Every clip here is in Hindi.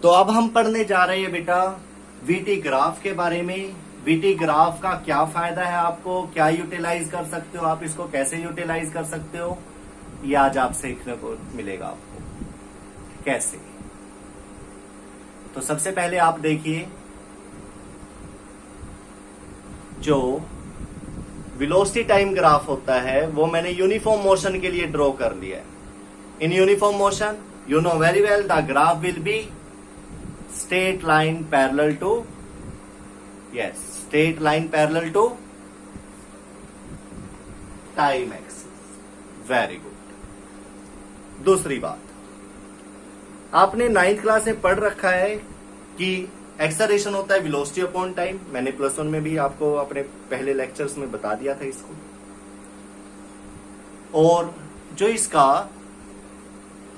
तो अब हम पढ़ने जा रहे हैं बेटा वीटी ग्राफ के बारे में। वीटी ग्राफ का क्या फायदा है, आपको क्या यूटिलाइज कर सकते हो, आप इसको कैसे यूटिलाइज कर सकते हो, ये आज आप सीखने को मिलेगा आपको कैसे। तो सबसे पहले आप देखिए, जो वेलोसिटी टाइम ग्राफ होता है वो मैंने यूनिफॉर्म मोशन के लिए ड्रॉ कर लिया है। In uniform motion you know very well the graph will be straight line parallel to, yes, straight line parallel to time axis. Very good. दूसरी बात, आपने 9th क्लास में पढ़ रखा है कि एक्सेलरेशन होता है वेलोसिटी अपॉन टाइम। मैंने +1 में भी आपको अपने पहले लेक्चर्स में बता दिया था इसको। और जो इसका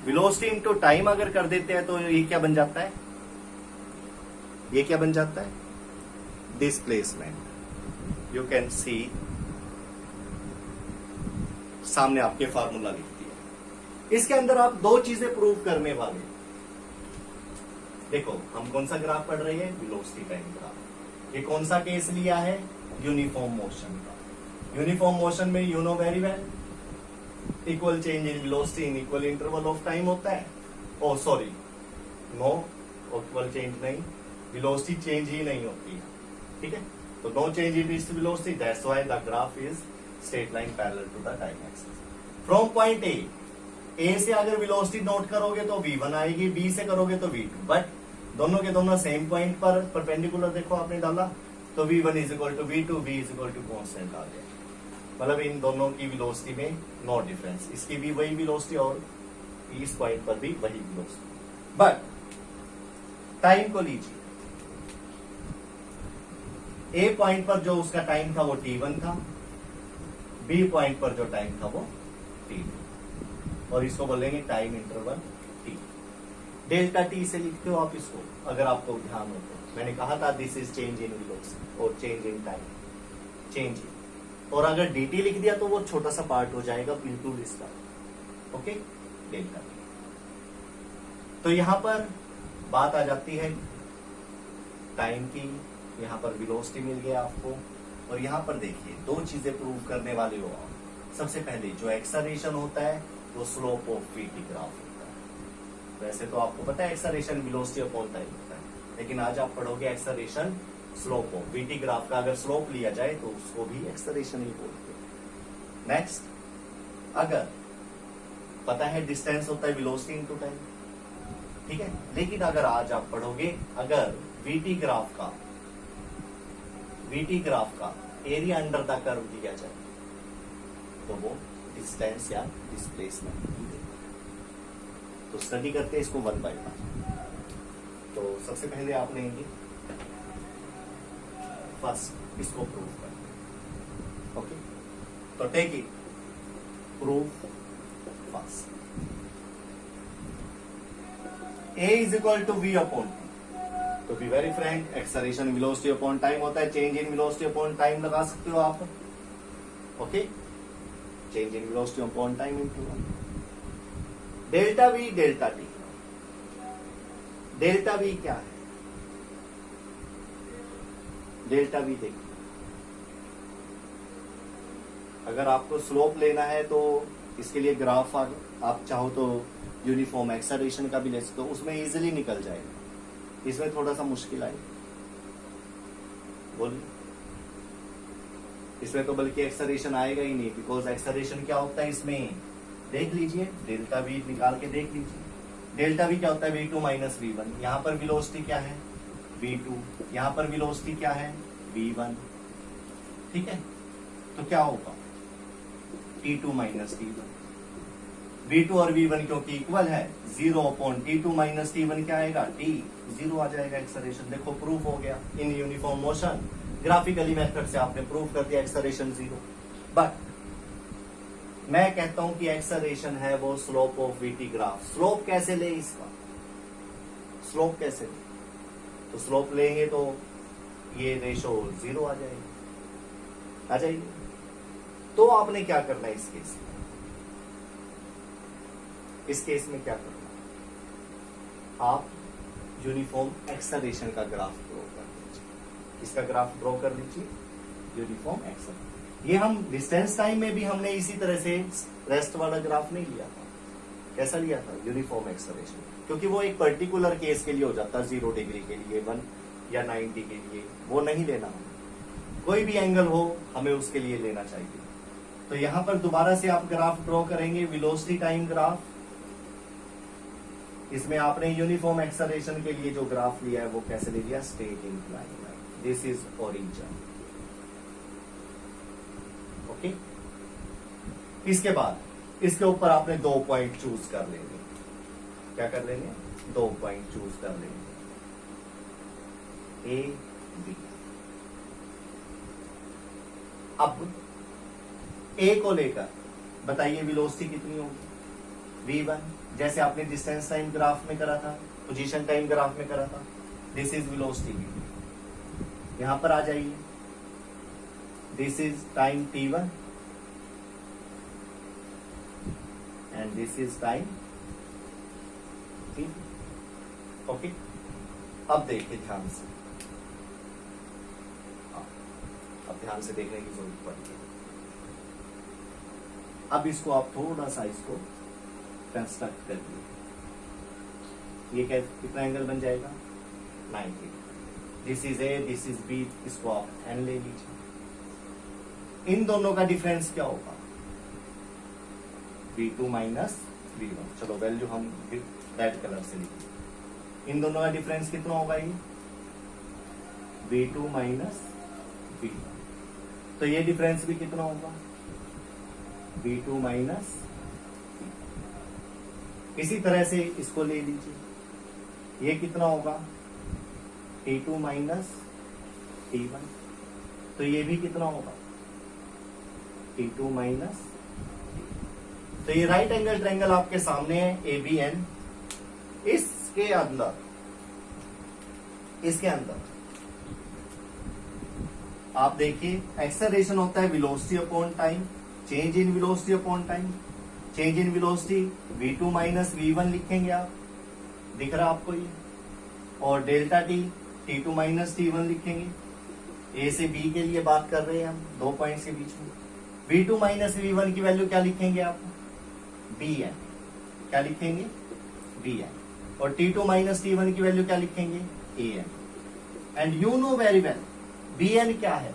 वेलोसिटी इनटू टाइम अगर कर देते हैं तो ये क्या बन जाता है, ये क्या बन जाता है, डिस्प्लेसमेंट। यू कैन सी, सामने आपके फार्मूला लिख दिया। इसके अंदर आप दो चीजें प्रूव करने वाले। देखो हम कौन सा ग्राफ पढ़ रहे हैं, वेलोसिटी टाइम ग्राफ। ये कौन सा केस लिया है, यूनिफॉर्म मोशन का। यूनिफॉर्म मोशन में you know very well equal change in velocity in equal interval of time होता है। Oh sorry, no equal change नहीं, वेलोसिटी चेंज ही नहीं होती है, ठीक है। तो no change in this velocity, that's why the graph is straight line parallel to the time axis. From point A से अगर वेलोसिटी नोट करोगे तो v1 आएगी, बी से करोगे तो v2, बट दोनों के दोनों सेम पॉइंट पर परपेंडिकुलर देखो आपने डाला तो v1 is equal to v2, v is equal to constant आ गया। मतलब इन दोनों की वेलोसिटी में नो डिफरेंस, इसकी भी वही वेलोसिटी और इस पॉइंट पर भी वही वेलोसिटी। बट टाइम को लीजिए, ए पॉइंट पर जो उसका टाइम था वो t1 था, बी पॉइंट पर जो टाइम था वो t2, और इसको बोलेंगे time interval t। Delta t से लिखते हो आप इसको, अगर आपको ध्यान हो तो। मैंने कहा था this is change in velocity और change in time, change in. और अगर dt लिख दिया तो वो छोटा सा पार्ट हो जाएगा बिल्कुल इसका, ओके, डेल्टा t। तो यहां पर बात आ जाती है टाइम की, यहां पर वेलोसिटी मिल गया आपको। और यहां पर देखिए दो चीजें प्रूव करने वाले हो आप। सबसे पहले जो एक्सेलरेशन होता है वो स्लोप ऑफ वीटी ग्राफ होता है। वैसे तो आपको पता है एक्सेलरेशन वेलोसिटी अपॉन टाइम होता है, लेकिन आज आप पढ़ोगे acceleration slope of VT graph का। अगर स्लोप लिया जाए तो उसको भी एक्सेलरेशन ही बोलते हैं। नेक्स्ट, अगर पता है डिस्टेंस होता है वेलोसिटी इनटू टाइम, ठीक है। लेकिन अगर आज आप पढ़ोगे, अगर वीटी ग्राफ का एरिया अंडर द कर्व दिया जाए तो वो डिस्टेंस या डिस्प्लेसमेंट। तो स्टडी करते हैं इसको 1 बाय 1। तो सबसे पहले आप लेंगे फर्स्ट इसको प्रूव करते, ओके। तो take it, proof first. A is equal to v upon t। तो be very frank, acceleration velocity upon time होता है, change in velocity upon time लगा सकते हो आप, okay. Change in velocity upon time into 1। Delta v delta t। Delta v क्या है, डेल्टा v देखिए, अगर आपको स्लोप लेना है तो इसके लिए ग्राफ आप चाहो तो यूनिफॉर्म एक्सेलरेशन का भी ले सकते हो, उसमें इजीली निकल जाएगा। इसमें थोड़ा सा मुश्किल आएगी, बोलिए। इसमें तो बल्कि एक्सेलरेशन आएगा ही नहीं, बिकॉज एक्सेलरेशन क्या होता है इसमें, देख लीजिए, डेल्टा वी निकाल के देख लीजिए। डेल्टा वी क्या होता है, v2 माइनस v1। यहां पर वेलोसिटी क्या है, v2, यहां पर वेलोसिटी क्या है, v1, ठीक है। तो क्या होगा, t2 माइनस t1। v2 और v1 क्योंकि इक्वल है, 0 अपॉन t2 माइनस t1 क्या आएगा, t, 0 आ जाएगा एक्सेलरेशन। देखो प्रूफ हो गया in uniform motion, graphically method से आपने प्रूफ कर दिया एक्सेलरेशन 0। बट मैं कहता हूं कि एक्सेलरेशन है वो slope of VT graph. Slope कैसे ले इसका, स्लोप कैसे ले, तो स्लोप लेंगे तो ये रेशो 0 आ जाएगी। तो आपने क्या करना है इस केस में, इस केस में क्या करना, आप यूनिफॉर्म एक्सेलरेशन का ग्राफ ड्रॉ कर लीजिए। इसका ग्राफ ड्रॉ कर लीजिए, यूनिफॉर्म एक्सेलरेशन। ये हम डिस्टेंस टाइम में भी हमने इसी तरह से रेस्ट वाला ग्राफ नहीं लिया था। कैसा लिया था? यूनिफॉर्म एक्सेलरेशन, क्योंकि वो एक पर्टिकुलर केस के लिए हो जाता है, 0 डिग्री के लिए, 1 या 90 के लिए, वो नहीं लेना हमें। कोई भी एंगल हो हमें उसके लिए लेना चाहिए। तो यहां पर दोबारा से आप ग्राफ ड्रॉ करेंगे, वेलोसिटी टाइम ग्राफ। इसमें आपने यूनिफॉर्म एक्सेलरेशन के लिए जो ग्राफ लिया है वो कैसे ले लिया? Straight incline line. This is origin. Okay, इसके बाद इसके ऊपर आपने 2 पॉइंट चूज कर लेंगे। क्या कर लेंगे? 2 पॉइंट चूज कर लेंगे, ए बी। अब ए को लेकर बताइए वेलोसिटी कितनी होगी? v1, जैसे आपने डिस्टेंस टाइम ग्राफ में करा था, पोजीशन टाइम ग्राफ में करा था। This is velocity v। यहां पर आ जाइए, this is time t1 and this is time t2। Okay, अब देखिए ध्यान से, अब ध्यान से देखने की जरूरत पड़ती है। अब इसको आप थोड़ा सा इसको कंस्ट्रक्ट कर दिए। ये क्या, कितना एंगल बन जाएगा? 90। This is A, this is B, इसको आप एन ले लीजिए। इन दोनों का डिफरेंस क्या होगा? v2 minus v1। चलो वैल्यू हम रेड कलर से लिखिए। इन दोनों का डिफरेंस कितना होगा? ये v2 माइनस v1। तो ये डिफरेंस भी कितना होगा? v2 minus. इसी तरह से इसको ले लीजिए, ये कितना होगा? t2 minus t1। तो ये भी कितना होगा? t2 minus. तो ये राइट एंगल ट्रायंगल आपके सामने है, ABN। इसके अंदर आप देखिए एक्सेलरेशन होता है velocity upon time, change in velocity upon time. Change in velocity v2 minus v1 लिखेंगे आप, दिख रहा आपको ये। और delta t t2 minus t1 लिखेंगे। ए से बी के लिए बात कर रहे हैं हम, 2 पॉइंट्स के बीच में। v2 माइनस v1 की वैल्यू क्या लिखेंगे आप? bn। क्या लिखेंगे? bn। और t2 माइनस t1 की वैल्यू क्या लिखेंगे? an। And you know very well bn क्या है?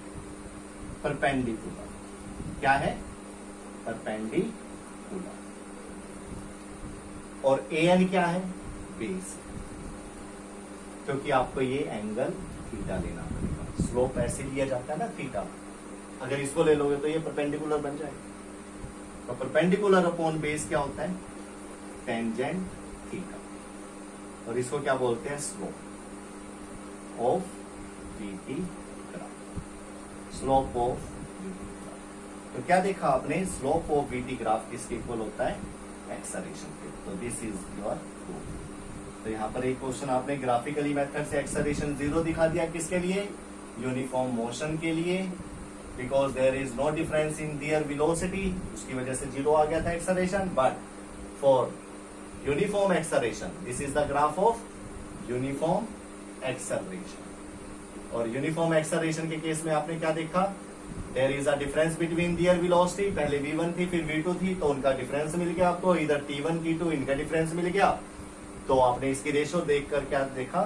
परपेंडिकुलर। क्या है? परपेंडिकुलर। और an क्या है? बेस। क्योंकि आपको ये एंगल थीटा लेना पड़ेगा। स्लोप ऐसे लिया जाता है ना थीटा, अगर इसको ले लोगे तो ये परपेंडिकुलर बन जाएगा। तो परपेंडिकुलर अपॉन बेस क्या होता है? Tangent theta. और इसको क्या बोलते हैं? Slope of VT graph. Slope of VT graph. तो क्या देखा आपने? स्लोप ऑफ VT ग्राफ किसके इक्वल होता है? एक्सेलरेशन के। तो दिस इज योर प्रूफ। तो यहाँ पर एक क्वेश्चन आपने ग्राफिकली मेथड से एक्सेलरेशन 0 दिखा दिया। किसके लिए? यूनिफॉर्म मोशन के लिए, because there is no difference in their velocity, उसकी वजह से 0 आ गया था acceleration. But for uniform acceleration, this is the graph of uniform acceleration. और यूनिफॉर्म एक्सेलरेशन के केस में आपने क्या देखा? There is a difference between their velocity. पहले v1 थी, फिर v2 थी, तो उनका डिफरेंस मिल गया आपको। इधर t1 t2 इनका डिफरेंस मिल गया। तो आपने इसकी रेशो देखकर क्या देखा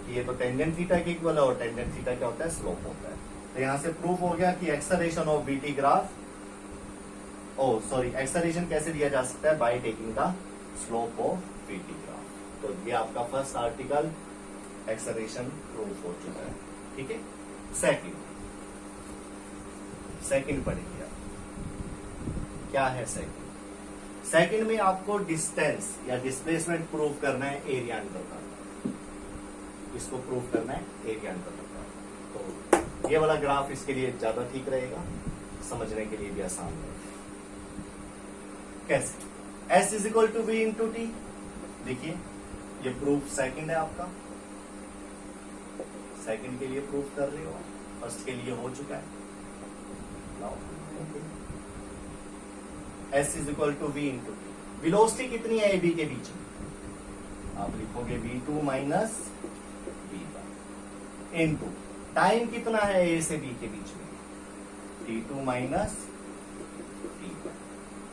कि ये तो टेंजेंट थीटा के इक्वल है, और टेंजेंट थीटा क्या होता है? स्लोप होता है। तो यहां से प्रूफ हो गया कि acceleration of VT graph, acceleration कैसे दिया जा सकता है? By taking the slope of VT graph. तो ये आपका फर्स्ट आर्टिकल एक्सेलरेशन प्रूफ हो चुका है। ठीक है, सेकंड पढ़ेंगे आप। क्या है सेकंड? सेकंड में आपको डिस्टेंस या डिस्प्लेसमेंट प्रूव करना है एरिया अंडर कर्व। इसको प्रूव करना है एरिया अंडर कर्व। तो ये वाला ग्राफ इसके लिए ज्यादा ठीक रहेगा, समझने के लिए भी आसान रहेगा। कैसे? S is equal to V into T. देखिए ये प्रूफ सेकंड है आपका, सेकंड के लिए प्रूफ कर रहे हो, फर्स्ट के लिए हो चुका है। S is equal to V into T. Velocity कितनी है AB के बीच में? आप लिखोगे V2 minus v1 into time कितना है ए से बी के बीच में, t2 माइनस t1,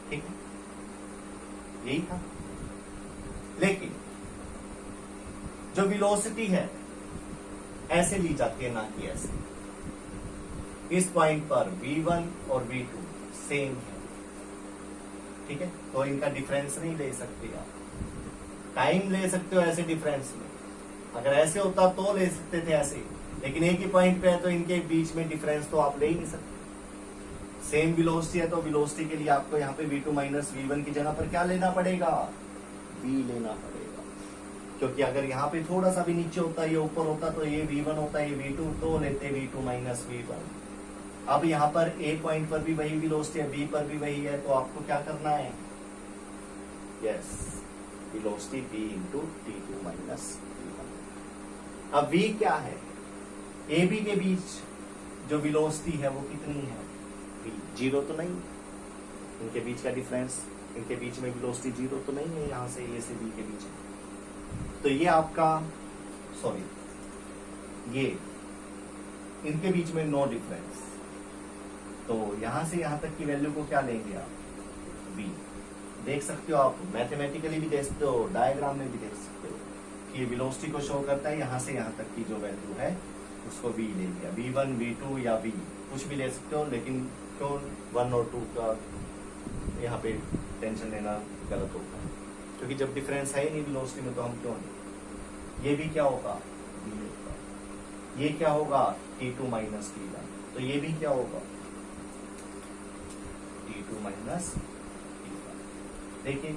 ठीक है, यही था। लेकिन जो वेलोसिटी है ऐसे ली जाती है, ना कि ऐसे। इस पॉइंट पर v1 और v2 सेम है, ठीक है, तो इनका डिफरेंस नहीं ले सकते आप। टाइम ले सकते हो ऐसे डिफरेंस में, अगर ऐसे होता तो ले सकते थे ऐसे, लेकिन एक ही पॉइंट पे है तो इनके बीच में डिफरेंस तो आप ले ही नहीं सकते। सेम वेलोसिटी है तो वेलोसिटी के लिए आपको यहाँ पे v2 माइनस v1 की जगह पर क्या लेना पड़ेगा, v लेना पड़ेगा, क्योंकि अगर यहाँ पे थोड़ा सा भी नीचे होता, ये ऊपर होता तो ये v1 होता, ये v2, तो लेते v2 माइनस v1। अब यहाँ पर a पॉइंट पर भी वही वेलोसिटी है, b पर भी वही है, तो आपको क्या करना है, yes, velocity v into t2 minus v1। अब v क्या है, ए बी के बीच जो वेलोसिटी है वो कितनी है, v, जीरो तो नहीं, इनके बीच का डिफरेंस, इनके बीच में वेलोसिटी जीरो तो नहीं है, यहां से ए से बी के बीच में। तो ये आपका, सॉरी, ये इनके बीच में नो डिफरेंस, तो यहां से यहां तक की वैल्यू को क्या लेंगे आप, v। देख सकते हो आप, मैथमेटिकली भी देख सकते हो, डायग्राम में भी देख सकते हो कि ये वेलोसिटी को शो करता है, यहां से यहां तक की जो वैल्यू है उसको v ले लिया, v1 v2 या v कुछ भी ले सकते हो, लेकिन क्यों 1 और 2 का यहाँ पे टेंशन लेना गलत होता है, क्योंकि जब डिफरेंस है ही नहीं वेलोसिटी में तो हम क्यों नहीं। ये भी क्या होगा, v होगा, ये क्या होगा, t2 माइनस t1, तो ये भी क्या होगा, t2 माइनस t1। देखिए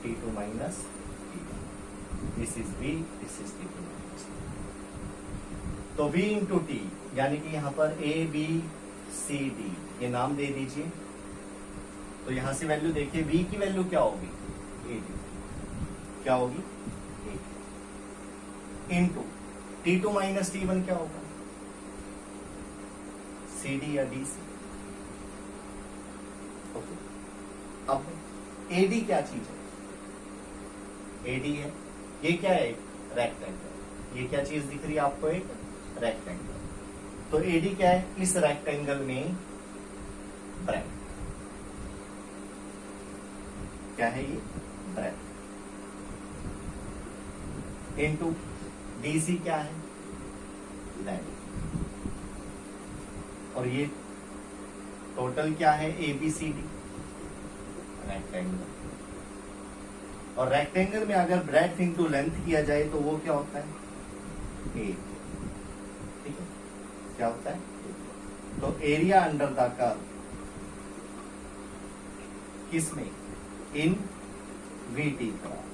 t2 minus t1, this is v, this is t2 minus. तो v इंटू टी, यानी कि यहाँ पर a b c d ये नाम दे दीजिए, तो यहां से वैल्यू देखिए, v की वैल्यू क्या होगी, ad, क्या होगी, इंटू t2 माइनस t1 क्या होगा, cd या dc। ओके, अब ad क्या चीज है, ad है, ये क्या है, रेक्टेंगल, ये क्या चीज दिख रही है आपको, एक रेक्टेंगल। तो एडी क्या है, इस रेक्टेंगल में ब्रेथ, क्या है ये, ब्रेथ, इनटू डीसी क्या है, लेंथ, और ये टोटल क्या है, एबीसीडी, रेक्टेंगल। और रेक्टेंगल में अगर ब्रेथ इंटू लेंथ किया जाए तो वो क्या होता है, 8, ठीक है, क्या होता है, तो एरिया अंडर द कर्व किसमें, in VT graph,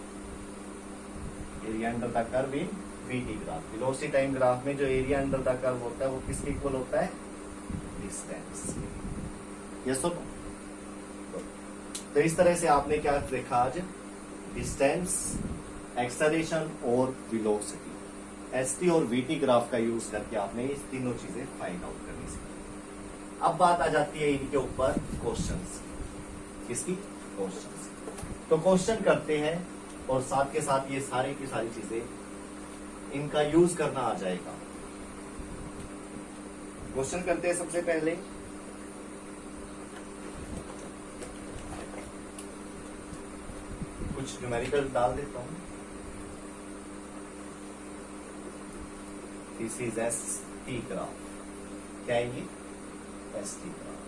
area under the curve in VT graph. Velocity time graph में जो एरिया अंडर द कर्व होता है वो किसके इक्वल होता है, डिस्टेंस। यस और नो। तो इस तरह से आपने क्या देखा आज, डिस्टेंस, एक्सेलरेशन और वेलोसिटी, एसटी और वीटी ग्राफ का यूज करके आपने इस तीनों चीजें फाइंड आउट करनी सीखी। अब बात आ जाती है इनके ऊपर क्वेश्चंस, किसकी, क्वेश्चंस। तो क्वेश्चन करते हैं और साथ के साथ ये सारी की सारी चीजें इनका यूज करना आ जाएगा। क्वेश्चन करते हैं सबसे पहले, कुछ न्यूमेरिकल डाल देता हूं। This is S T graph, क्या है ये, S T graph.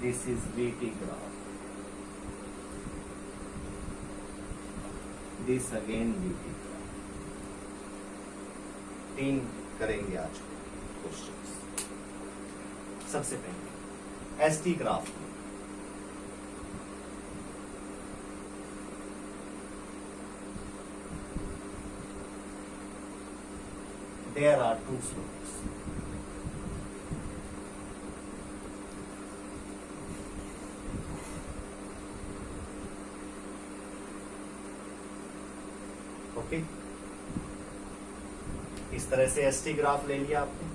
This is we T graph, this again we T graph. 3 करेंगे आज क्वेश्चंस। सबसे पहले S T graph, there are 2 slopes. Okay, इस तरह से एसटी ग्राफ ले लिया आपने,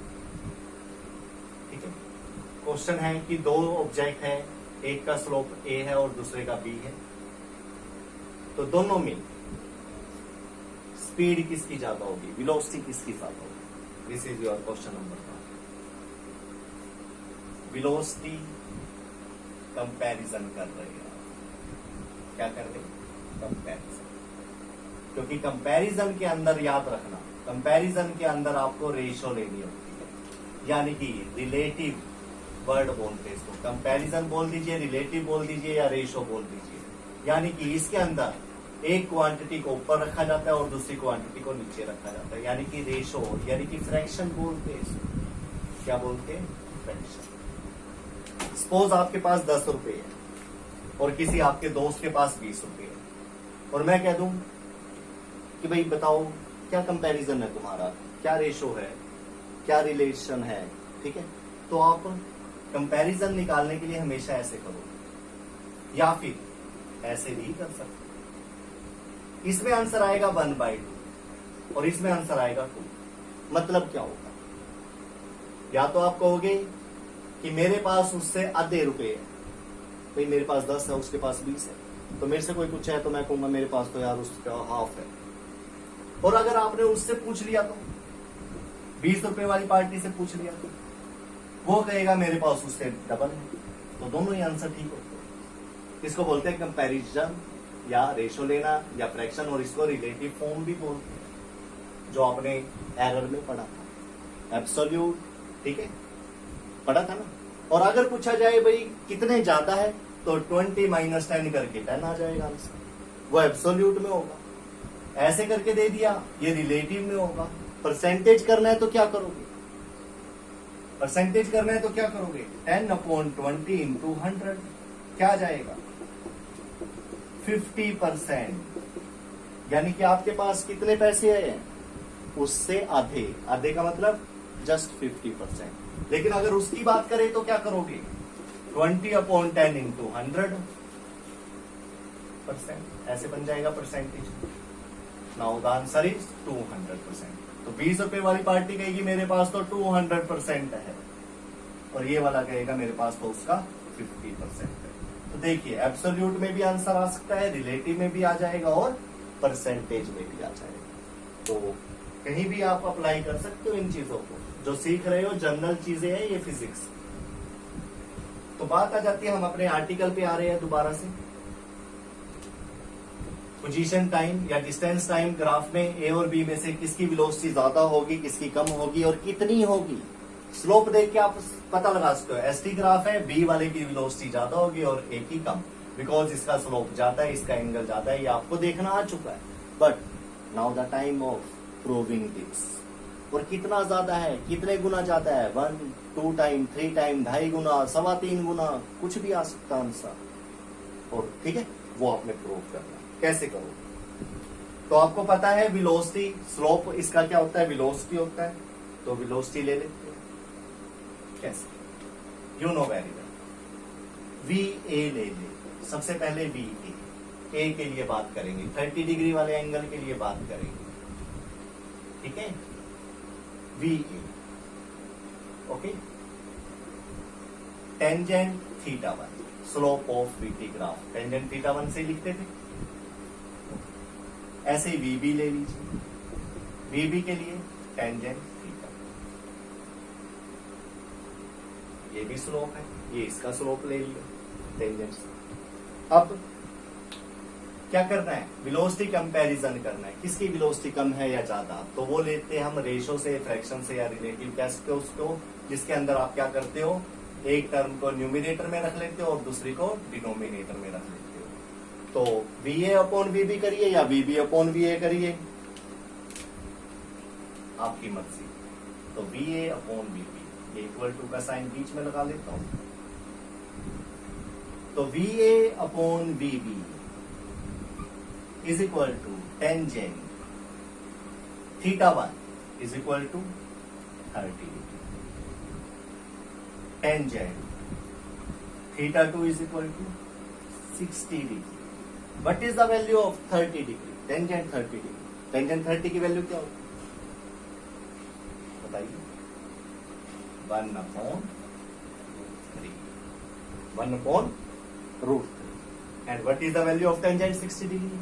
ठीक है। क्वेश्चन है कि 2 ऑब्जेक्ट है, एक का स्लोप ए है और दूसरे का बी है, तो दोनों में स्पीड किसकी ज्यादा होगी, वेलोसिटी किसकी ज्यादा होगी? This is your question number 1। Velocity comparison कर रहे हैं, क्या कर रहे हैं? कंपैरिजन। क्योंकि कंपैरिजन के अंदर याद रखना, कंपैरिजन के अंदर आपको रेशो लेनी होती है, यानी कि रिलेटिव वर्ड बोलते हैं इसको। कंपैरिजन बोल दीजिए, रिलेटिव बोल दीजिए या रेशो बोल दीजिए। यानी कि इसके अंदर एक क्वांटिटी को ऊपर रखा जाता है और दूसरी क्वांटिटी को नीचे रखा जाता है, यानी कि रेशो, यानी कि फ्रैक्शन बोलते हैं इसको। क्या बोलते हैं? फ्रैक्शन। सपोज आपके पास 10 रुपए है और किसी आपके दोस्त के पास 20 रुपए है, और मैं कह दूं कि भाई बताओ क्या कंपैरिजन है तुम्हारा, क्या रेशो है, क्या रिलेशन है, ठीक है? तो आप कंपैरिजन निकालने के लिए हमेशा ऐसे करो, या फिर ऐसे भी कर सकते। इसमें आंसर आएगा 1/2 और इसमें आंसर आएगा 2। मतलब क्या होगा? या तो आप कहोगे कि मेरे पास उससे आधे रुपए है, भाई मेरे पास 10 है उसके पास 20 है, तो मेरे से कोई पूछा है तो मैं कहूंगा मेरे पास तो यार उसका हाफ है। और अगर आपने उससे पूछ लिया तो 20 रुपए वाली पार्टी से पूछ लिया तो वो कहेगा मेरे पास उससे डबल है, तो दोनों ही आंसर ठीक होते हैं। इसको बोलते हैं कंपैरिजन, या रेशो लेना, या फ्रैक्शन, और इसको रिलेटिव फॉर्म भी बोलते हैं, जो आपने एरर में पढ़ा था, एब्सोल्यूट, ठीक है, पढ़ा था ना। और अगर पूछा जाए भाई कितने ज्यादा है, तो 20 - 10 करके 10 आ जाएगा आंसर, वो एब्सोल्यूट में होगा। ऐसे करके दे दिया, ये रिलेटिव में होगा। परसेंटेज करना है तो क्या करोगे? परसेंटेज करना है तो क्या करोगे? 10/20 × 100 क्या आ जाएगा? 50%। यानी कि आपके पास कितने पैसे हैं? उससे आधे। आधे का मतलब जस्ट 50%। लेकिन अगर उसकी बात करें तो क्या करोगे? 20/10 × 100%। ऐसे बन जाएगा percentage. Now the answer is 200%। तो 20 रुपए वाली पार्टी कहेगी मेरे पास तो 200% है, और ये वाला कहेगा मेरे पास तो उसका 50% है। तो देखिए एब्सोल्यूट में भी आंसर आ सकता है, रिलेटिव में भी आ जाएगा, और परसेंटेज में भी आ जाएगा। तो कहीं भी आप अप्लाई कर सकते हो इन चीजों को। जो सीख रहे हो जनरल चीजें हैं ये फिजिक्स। तो बात आ जाती है, हम अपने आर्टिकल पे आ रहे हैं दोबारा से। पोजीशन टाइम या डिस्टेंस टाइम ग्राफ में ए और बी में से किसकी वेलोसिटी ज्यादा होगी, किसकी कम होगी, और कितनी होगी? स्लोप देख के आप पता लगा सकते हो। एसटी ग्राफ है, बी वाले की वेलोसिटी ज्यादा होगी और ए की कम, बिकॉज इसका स्लोप ज्यादा है, इसका एंगल ज्यादा है, ये आपको देखना आ चुका है। But now the time of proving this. और कितना ज्यादा है, कितने गुना ज्यादा है? 1, 2 टाइम, 3 टाइम, 2.5 गुना, 3.25 गुना, कुछ भी आ सकता आंसर। और ठीक है, वो आपने प्रूव करना। कैसे करो? तो आपको पता है वेलोसिटी, स्लोप इसका क्या होता है? वेलोसिटी होता है। तो वेलोसिटी ले लेते हैं। कैसे? You know very well. V A ले ले। सबसे पहले वी ए के लिए बात करेंगे, 30 डिग्री वाले एंगल के लिए बात करेंगे, ठीक है? V A, okay. Tangent θ1, slope of VT graph tangent θ1 से लिखते थे। ऐसे ही वीबी ले लीजिए। वीबी के लिए टेंजेंट थीटा, ये भी स्लोप है, ये इसका स्लोप ले लिया टेंजेंट से। अब क्या करना है? वेलोसिटी कंपैरिजन करना है, किसकी वेलोसिटी कम है या ज्यादा। तो वो लेते हैं हम रेशो से, फ्रैक्शन से, या रिलेटिव कह सकते हो उसको, जिसके अंदर आप क्या करते हो? एक टर्म को न्यूमिनेटर में रख लेते हो और दूसरी को डिनोमिनेटर में रख लेते हो। तो VA/VB करिए या VB/VA करिए, आपकी मर्जी। तो VA/VB, ये इक्वल टू का साइन बीच में लगा लेता हूं। तो VA/VB is equal to tangent θ1 is equal to 30 degree, tangent θ2 is equal to 60 degree. What is the value of 30 degree? Tangent 30 degree. Tangent 30 की वैल्यू क्या होगी बताइए? 1/3. 1/√3. And what is the value of tangent 60 degree?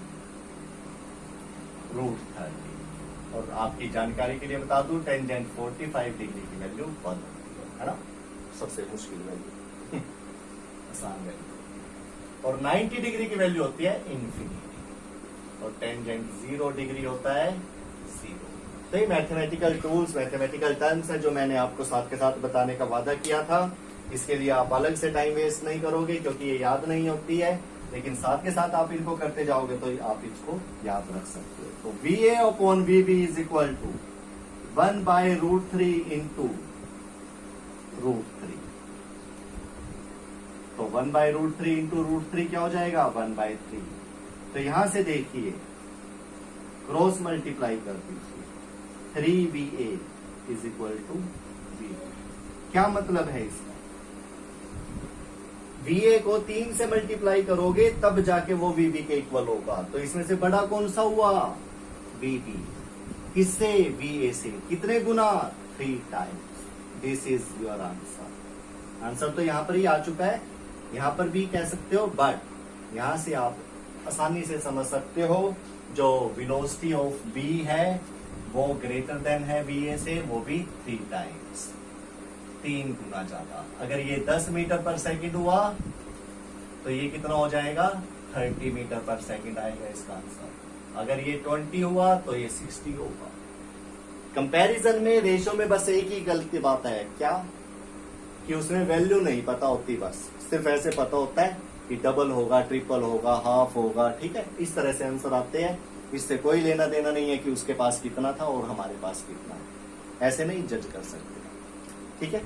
√30. और आपकी जानकारी के लिए बता दूं, टेंजेंट 45 डिग्री की वैल्यू 1 है ना, सबसे मुश्किल वैल्यू आसान वैल्यू। और 90 डिग्री की वैल्यू होती है इन्फिनिटी, और टेंजेंट 0 डिग्री होता है 0। तो ये मैथमेटिकल टूल्स, मैथमेटिकल टर्म्स है जो मैंने आपको साथ के साथ बताने का वादा किया था। इसके लिए आप अलग से टाइम वेस्ट नहीं करोगे क्योंकि ये याद नहीं होती है, लेकिन साथ के साथ आप इनको करते जाओगे तो आप इसको याद रख सकते हो। तो VA upon VB is equal to 1/√3 into √3। तो 1/√3 इंटू √3 क्या हो जाएगा, 1/3। तो यहां से देखिए क्रॉस मल्टीप्लाई कर दीजिए, 3VA is equal to VB। क्या मतलब है इसका, VA को 3 से मल्टीप्लाई करोगे तब जाके वो VB के इक्वल होगा। तो इसमें से बड़ा कौन सा हुआ, VB। किससे, VA से। कितने गुना, 3 times. This is your answer. Answer तो यहां पर ही आ चुका है, यहां पर भी कह सकते हो, बट यहां से आप आसानी से समझ सकते हो जो वेलोसिटी ऑफ B है वो ग्रेटर देन है VA से, वो भी 3 टाइम्स, 3 गुना ज्यादा। अगर ये 10 मीटर पर सेकंड हुआ तो ये कितना हो जाएगा, 30 मीटर पर सेकंड आएगा इसका आंसर। अगर ये 20 हुआ तो ये 60 होगा। कंपैरिजन में, रेशो में बस एक ही गलती बात है, क्या कि उसमें वैल्यू नहीं पता होती, बस सिर्फ ऐसे पता होता है कि डबल होगा, ट्रिपल होगा, हाफ होगा, ठीक है, इस तरह से आंसर आते हैं। इससे कोई लेना देना नहीं है कि उसके पास कितना था और हमारे पास कितना है, ऐसे नहीं जज कर सकते, ठीक है।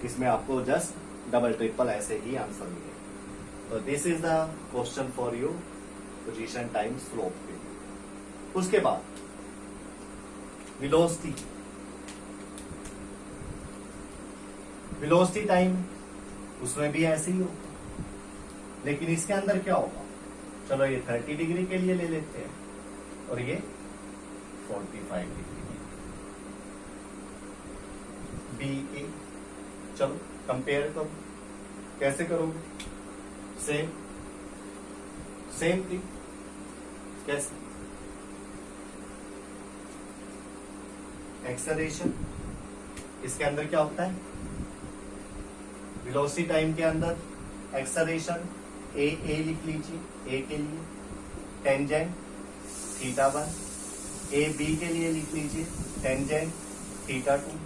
इसमें आपको जस्ट डबल ट्रिपल ऐसे ही आंसर मिले। तो this is the question for you, position time slope पे। उसके बाद वेलोसिटी, वेलोसिटी टाइम, उसमें भी ऐसे ही होगा, लेकिन इसके अंदर क्या होगा, चलो ये 30 डिग्री के लिए ले लेते हैं और ये 45 डिग्री। BA, चलो कंपेयर करो, कैसे करोगे, सेम थिंग, कैसे, एक्सेलरेशन, इसके अंदर क्या होता है, वेलोसिटी टाइम के अंदर एक्सेलरेशन A लिख लीजिए, A के लिए टेंजेंट θ1, B के लिए लिख लीजिए tangent θ2,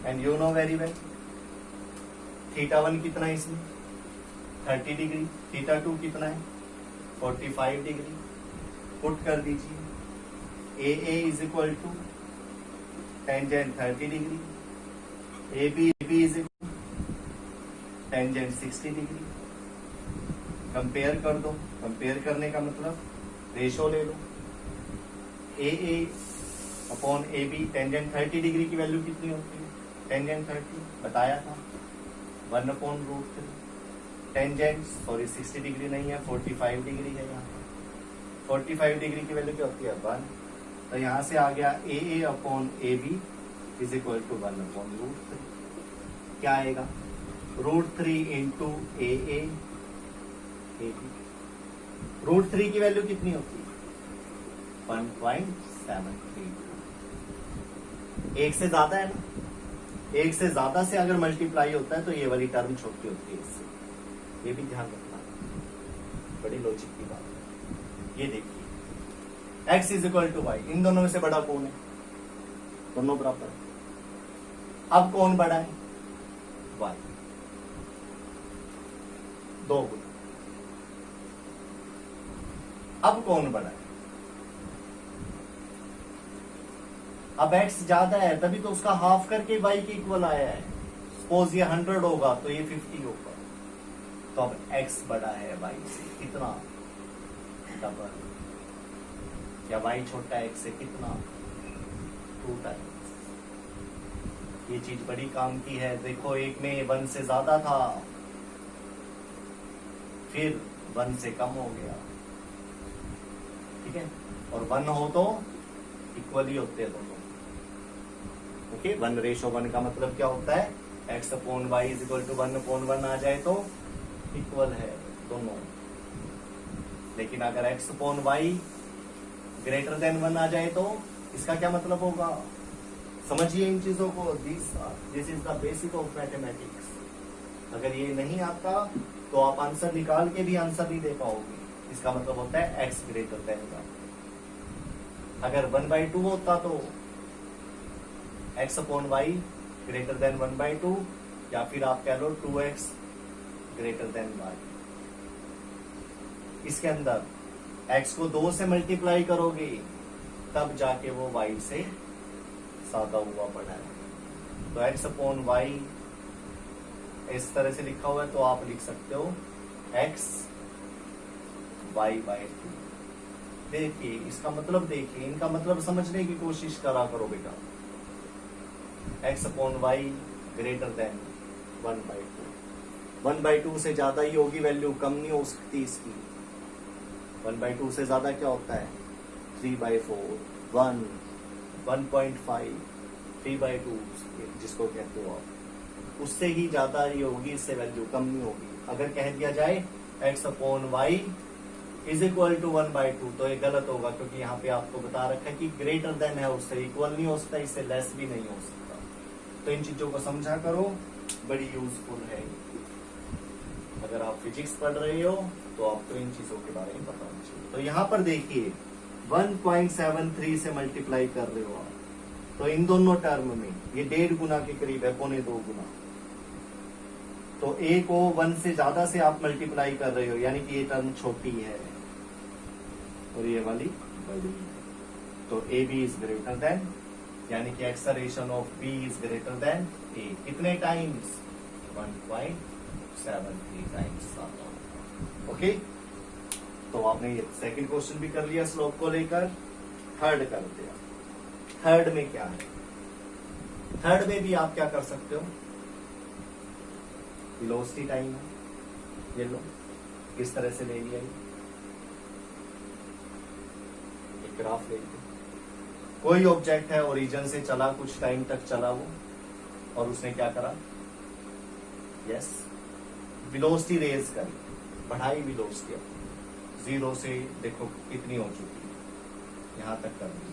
and you know very well θ1 कितना है इसमें, 30 डिग्री, θ2 कितना है, 45 डिग्री। पुट कर दीजिए, AA is equal to tangent 30 degree, AB is equal tangent 60 degree. Compare कर दो, कंपेयर करने का मतलब रेशो ले लो, AA upon AB, tangent 30 degree की वैल्यू कितनी होती है, टेंजेंट 30 बताया था, 1/√3। टेंजेंट सॉरी 60 डिग्री नहीं है, 45 डिग्री है यहाँ, 45 डिग्री की वैल्यू क्या होती है, 1। तो यहां से आ गया AA upon AB is equal to 1/√3। क्या आएगा, √3 इंटू AA AB। √3 की वैल्यू कितनी होती है, 1.73। एक से ज्यादा है ना, एक से ज्यादा से अगर मल्टीप्लाई होता है तो ये वाली टर्म छोटी होती है इससे, ये भी ध्यान रखना, बड़ी लॉजिक की बात है। ये देखिए x is equal to Y, इन दोनों में से बड़ा कौन है, दोनों बराबर है। अब कौन बड़ा है, y, 2 गुना। अब कौन बड़ा है, अब x ज्यादा है तभी तो उसका हाफ करके y के इक्वल आया है। सपोज ये 100 होगा तो ये 50 होगा, तो अब x बड़ा है y से, कितना, डबल, या y छोटा है x से कितना, 2 टाइम्स। ये चीज बड़ी काम की है। देखो एक में 1 से ज्यादा था, फिर 1 से कम हो गया, ठीक है, और 1 हो तो इक्वल ही होते हैं दोनों। ओके, 1:1 का मतलब क्या होता है, x upon Y is equal to 1/1 आ जाए तो इक्वल है दोनों। लेकिन अगर x upon Y greater than 1 आ जाए तो इसका क्या मतलब होगा, समझिए इन चीजों को। This is the basic of mathematics. अगर ये नहीं आता तो आप आंसर निकाल के भी आंसर नहीं दे पाओगे। इसका मतलब होता है एक्स ग्रेटर देन का। अगर 1/2 होता तो x upon Y greater than 1/2, या फिर आप कह लो 2x ग्रेटर देन वाई। इसके अंदर x को 2 से मल्टीप्लाई करोगे तब जाके वो y से ज्यादा हुआ पड़ा है। तो x अपॉन वाई इस तरह से लिखा हुआ है, तो आप लिख सकते हो x y/2। देखिए इसका मतलब, देखिए इनका मतलब समझने की कोशिश करा करो बेटा। x upon Y greater than 1/2। 1/2 से ज्यादा ही होगी वैल्यू, कम नहीं हो सकती इसकी। 1/2 से ज्यादा क्या होता है 3/4, 1, 1.5, 3/2 जिसको कहते हो आप, उससे ही ज्यादा ही होगी, इससे वैल्यू कम नहीं होगी। अगर कह दिया जाए x upon Y is equal to 1/2 तो ये गलत होगा, क्योंकि यहाँ पे आपको बता रखा है कि ग्रेटर देन है, उससे इक्वल नहीं हो सकता, इससे लेस भी नहीं हो सकता। तो इन चीजों को समझा करो, बड़ी यूजफुल है। अगर आप फिजिक्स पढ़ रहे हो तो आपको इन चीजों के बारे में पता होना चाहिए। तो यहाँ पर देखिए 1.73 से मल्टीप्लाई कर रहे हो आप, तो इन दोनों टर्म में ये 1.5 गुना के करीब है, 1.25 गुना। तो a को 1 से ज्यादा से आप मल्टीप्लाई कर रहे हो, यानी कि ये टर्म छोटी है और ये वाली बड़ी है। तो A B is greater than, यानी कि acceleration of B is greater than A. कितने टाइम्स 1.73 टाइम्स। ओके, तो आपने ये सेकंड क्वेश्चन भी कर लिया स्लोप को लेकर। थर्ड कर दिया। थर्ड में क्या है, थर्ड में भी आप क्या कर सकते हो, वेलोसिटी टाइम है, ये लो किस तरह से ले लिया, एक ग्राफ ले लिया। कोई ऑब्जेक्ट है, ओरिजिन से चला, कुछ टाइम तक चला वो, और उसने क्या करा, यस वेलोसिटी रेज करी, बढ़ाई वेलोसिटी, 0 से देखो कितनी हो चुकी है, यहां तक कर दी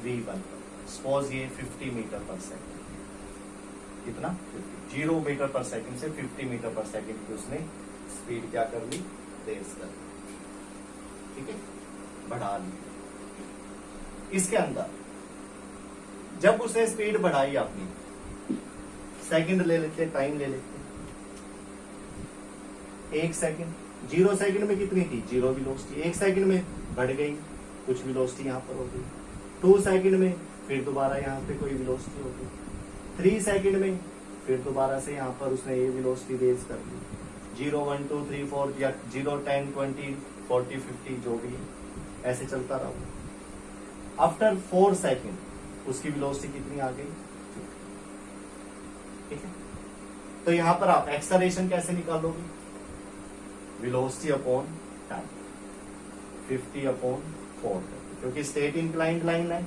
v1। सपोज ये 50 मीटर पर सेकेंड, कितना 0 मीटर पर सेकेंड से 50 मीटर पर सेकेंड की उसने स्पीड क्या कर ली, रेज कर ली, ठीक है, बढ़ा ली। इसके अंदर जब उसने स्पीड बढ़ाई अपनी, सेकंड ले लेते, टाइम ले लेते, 1 सेकंड, 0 सेकंड में कितनी थी 0 वेलोसिटी, 1 सेकंड में बढ़ गई कुछ वेलोसिटी यहां पर हो गई, 2 सेकंड में फिर दोबारा यहां पे कोई वेलोसिटी हो गई, 3 सेकंड में फिर दोबारा से यहां पर उसने ये वेलोसिटी रेज कर ली, 0, 1, 2, 3, 4 या 0, 10, 20, 40, 50 जो भी है, ऐसे चलता रहा। आफ्टर 4 सेकंड उसकी वेलोसिटी कितनी आ गई, ठीक है। तो यहां पर आप एक्सेलरेशन कैसे निकालोगे, वेलोसिटी अपॉन टाइम, 50 अपॉन 4, क्योंकि स्ट्रेट इंक्लाइंड लाइन है,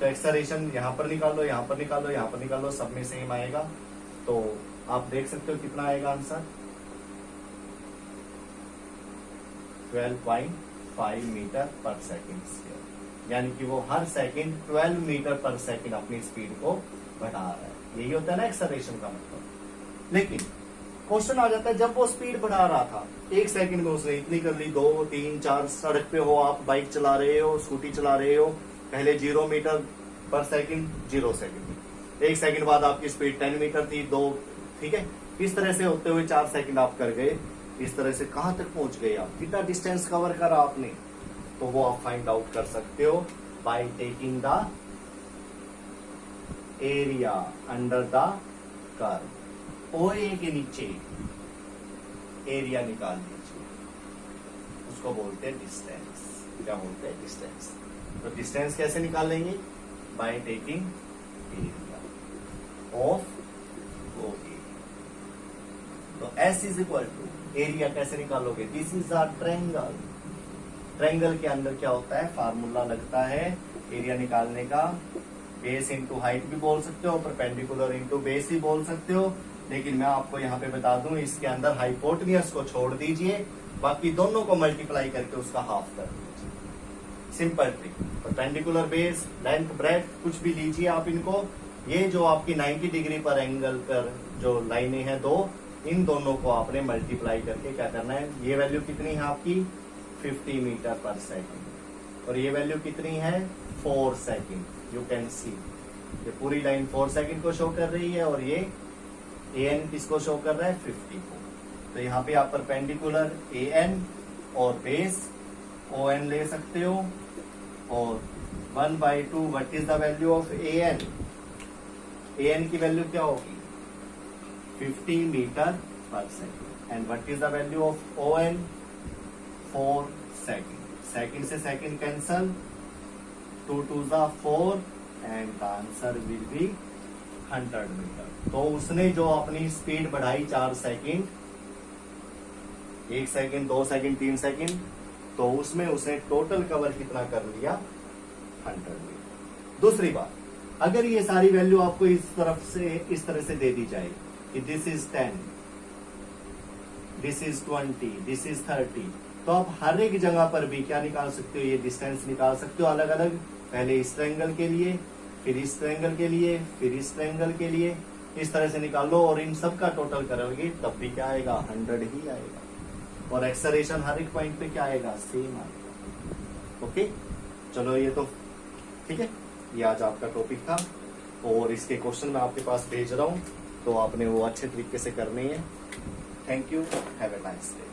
तो एक्सेलरेशन यहां पर निकालो, यहां पर निकालो, यहां पर निकालो, सब में सेम आएगा। तो आप देख सकते हो कितना आएगा आंसर, 12.5 मीटर पर सेकेंड, यानी कि वो हर सेकंड 12 मीटर पर सेकंड अपनी स्पीड को बढ़ा रहा है। यही होता है ना एक्सेलरेशन का मतलब। लेकिन क्वेश्चन आ जाता है, जब वो स्पीड बढ़ा रहा था 1 सेकंड में उसने इतनी कर ली, 2, 3, 4, सड़क पे हो आप, बाइक चला रहे हो, स्कूटी चला रहे हो, पहले 0 मीटर पर सेकंड 0 सेकंड, 1 सेकंड बाद आपकी स्पीड 10 मीटर थी, 2, ठीक है, इस तरह से होते हुए 4 सेकंड आप कर गए, इस तरह से कहां तक पहुंच गए आप, कितना डिस्टेंस कवर करा आपने, तो वो आप फाइंड आउट कर सकते हो by taking the area under the curve. ओए के नीचे एरिया निकाल लीजिए, उसको बोलते हैं डिस्टेंस। क्या बोलते हैं, डिस्टेंस। तो डिस्टेंस कैसे निकालेंगे, by taking area of OA. तो S is equal to area कैसे निकालोगे, this is a triangle. Triangle के अंदर क्या होता है, फार्मूला लगता है एरिया निकालने का, बेस इंटू हाइट भी बोल सकते हो, परपेंडिकुलर इंटू बेस ही बोल सकते हो। लेकिन मैं आपको यहाँ पे बता दूं, इसके अंदर हाइपोटेन्यूज को छोड़ दीजिए, बाकी दोनों को मल्टीप्लाई करके उसका हाफ कर दीजिए। Simple trick. Perpendicular base, length, breadth कुछ भी लीजिए आप इनको, ये जो आपकी 90 डिग्री पर एंगल पर जो लाइनें हैं दो, इन दोनों को आपने मल्टीप्लाई करके क्या करना है, ये वैल्यू कितनी है आपकी 50 मीटर पर सेकेंड और ये वैल्यू कितनी है 4 सेकेंड। यू कैन सी ये पूरी लाइन 4 सेकेंड को शो कर रही है और ये an किसको शो कर रहा है 50 को। तो यहाँ पे आप परपेंडिकुलर an और बेस ON ले सकते हो और 1/2 what is the value of an। an की वैल्यू क्या होगी 50 मीटर पर second and what is the value of ON 4 second. Second से second cancel, 2 2 4 and the answer will be 100 metre. तो उसने जो अपनी स्पीड बढ़ाई 4 सेकेंड, 1 सेकेंड 2 सेकेंड 3 सेकेंड, तो उसमें उसने टोटल कवर कितना कर लिया 100 मीटर। दूसरी बात, अगर ये सारी वैल्यू आपको इस तरह से दे दी जाए कि this is 10, this is 20, this is 30, तो आप हर एक जगह पर भी क्या निकाल सकते हो, ये डिस्टेंस निकाल सकते हो अलग अलग। पहले इस ट्रायंगल के लिए, फिर इस ट्रायंगल के लिए, फिर इस ट्रायंगल के लिए, इस तरह से निकाल लो और इन सब का टोटल करोगे तब भी क्या आएगा 100 ही आएगा और एक्सेलरेशन हर एक पॉइंट पे क्या आएगा सेम आएगा। ओके, चलो ये तो ठीक है, ये आज आपका टॉपिक था और इसके क्वेश्चन मैं आपके पास भेज रहा हूँ, तो आपने वो अच्छे तरीके से करने हैं। Thank you, have a nice day.